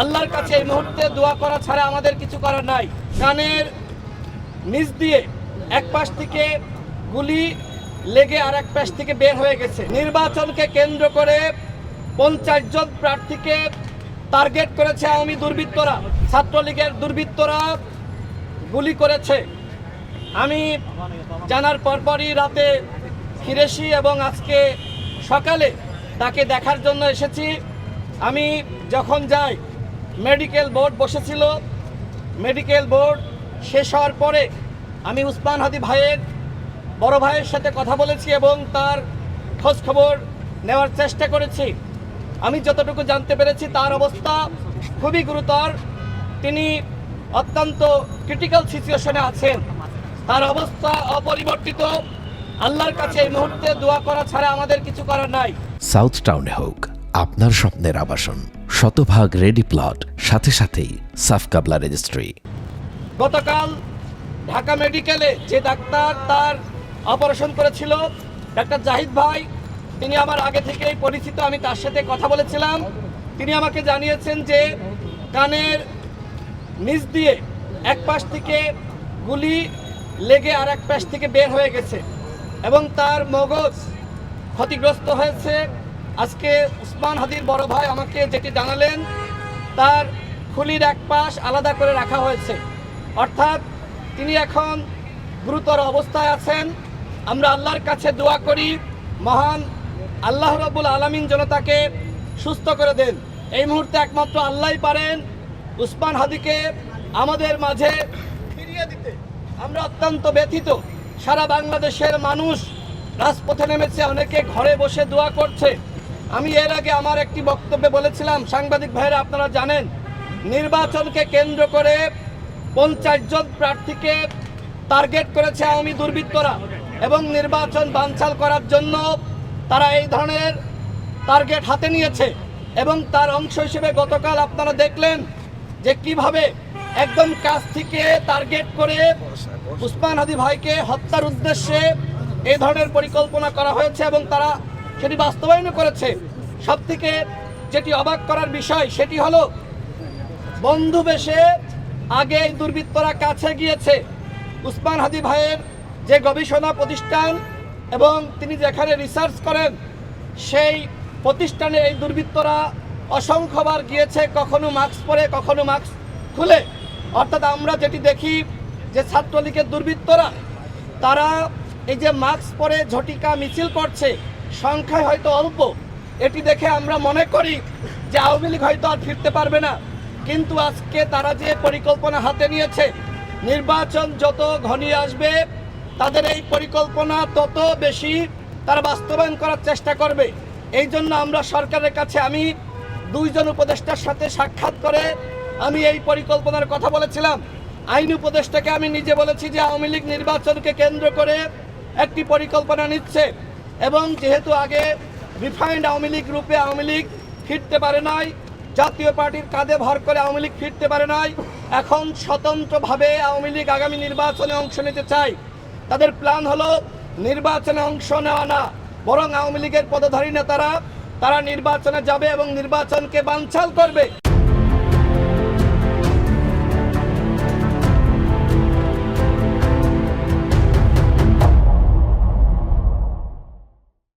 আল্লাহর কাছে এই মুহূর্তে দোয়া করা ছাড়া আমাদের কিছু করার নাই। কানের নিচ দিয়ে এক পাশ থেকে গুলি লেগে আর এক পাশ থেকে বের হয়ে গেছে। নির্বাচনকে কেন্দ্র করে 50 জন প্রার্থীকে টার্গেট করেছে আওয়ামী দুর্বৃত্তরা, ছাত্রলীগের দুর্বৃত্তরা গুলি করেছে। আমি জানার পরপরই রাতে ফিরেছি এবং আজকে সকালে তাকে দেখার জন্য এসেছি। আমি যখন যাই মেডিকেল বোর্ড বসেছিল, মেডিকেল বোর্ড শেষ হওয়ার পরে আমি উসমান হাদি ভাইয়ের বড় ভাইয়ের সাথে কথা বলেছি এবং তার খোঁজ খবর নেওয়ার চেষ্টা করেছি। আমি যতটুকু জানতে পেরেছি তার অবস্থা খুবই গুরুতর, তিনি অত্যন্ত ক্রিটিক্যাল সিচুয়েশনে আছেন, তার অবস্থা অপরিবর্তিত। আল্লাহর কাছে এই মুহূর্তে দোয়া করা ছাড়া আমাদের কিছু করার নাই। সাউথ টাউনে হোক আপনার স্বপ্নের আবাসন, শতভাগ রেডি প্লট, সাথে সাথেই সাফ কাবলা রেজিস্ট্রি। গতকাল ঢাকা মেডিকেলে যে ডাক্তার তার অপারেশন করেছিল, ডাক্তার জাহিদ ভাই, তিনি আমার আগে থেকেই পরিচিত, আমি তার সাথে কথা বলেছিলাম। তিনি আমাকে জানিয়েছেন যে কানের নিচ দিয়ে এক পাশ থেকে গুলি লেগে আর এক পাশ থেকে বের হয়ে গেছে এবং তার মগজ ক্ষতিগ্রস্ত হয়েছে। আজকে উসমান হাদির বড় ভাই আমাকে যেটি জানালেন, তার খুলির এক পাশ আলাদা করে রাখা হয়েছে, অর্থাৎ তিনি এখন গুরুতর অবস্থায় আছেন। আমরা আল্লাহর কাছে দোয়া করি, মহান আল্লাহ রাব্বুল আলামিন যেন তাকে সুস্থ করে দেন। এই মুহূর্তে একমাত্র আল্লাহই পারেন উসমান হাদিকে আমাদের মাঝে ফিরিয়ে দিতে। আমরা অত্যন্ত ব্যথিত, সারা বাংলাদেশের মানুষ রাজপথে নেমেছে, অনেকে ঘরে বসে দোয়া করছে। আমি এর আগে আমার একটি বক্তব্যে বলেছিলাম, সাংবাদিক ভাইরা আপনারা জানেন, নির্বাচনকে কেন্দ্র করে 50 জন প্রার্থীকে টার্গেট করেছে আওয়ামী দুর্বৃত্তরা এবং নির্বাচন বানচাল করার জন্য তারা এই ধরনের টার্গেট হাতে নিয়েছে। এবং তার অংশ হিসেবে গতকাল আপনারা দেখলেন যে কিভাবে একদম কাছ থেকে টার্গেট করে উসমান হাদি ভাইকে হত্যার উদ্দেশ্যে এই ধরনের পরিকল্পনা করা হয়েছে এবং তারা সেটি বাস্তবায়নও করেছে। সবথেকে যেটি অবাক করার বিষয় সেটি হলো, বন্ধু বেশে আগে এই দুর্বৃত্তরা কাছে গিয়েছে উসমান হাদি ভাইয়ের যে গবেষণা প্রতিষ্ঠান এবং তিনি যেখানে রিসার্চ করেন সেই প্রতিষ্ঠানে এই দুর্বৃত্তরা অসংখ্যবার গিয়েছে, কখনো মাস্ক পরে কখনো মাস্ক খুলে। অর্থাৎ আমরা যেটি দেখি যে ছাত্রলীগের দুর্বৃত্তরা তারা এই যে মাস্ক পরে ঝটিকা মিছিল করছে, সংখ্যায় হয়তো অল্প, এটি দেখে আমরা মনে করি যে আওয়ামী লীগ হয়তো আর ফিরতে পারবে না। কিন্তু আজকে তারা যে পরিকল্পনা হাতে নিয়েছে, নির্বাচন যত ঘনিয়ে আসবে তাদের এই পরিকল্পনা তত বেশি তারা বাস্তবায়ন করার চেষ্টা করবে। এই জন্য আমরা সরকারের কাছে, আমি 2 জন উপদেষ্টার সাথে সাক্ষাৎ করে আমি এই পরিকল্পনার কথা বলেছিলাম। আইন উপদেষ্টাকে আমি নিজে বলেছি যে আওয়ামী লীগ নির্বাচনকে কেন্দ্র করে একটি পরিকল্পনা নিচ্ছে এবং যেহেতু আগে রিফাইন্ড আওয়ামী লীগ রূপে আওয়ামী লীগ ফিরতে পারে নাই, জাতীয় পার্টির কাঁধে ভর করে আওয়ামী লীগ ফিরতে পারে নাই, এখন স্বতন্ত্রভাবে আওয়ামী লীগ আগামী নির্বাচনে অংশ নিতে চায়। তাদের প্ল্যান হলো নির্বাচনে অংশ নেওয়া না, বরং আওয়ামী লীগের পদধারী নেতারা তারা নির্বাচনে যাবে এবং নির্বাচনকে বানচাল করবে।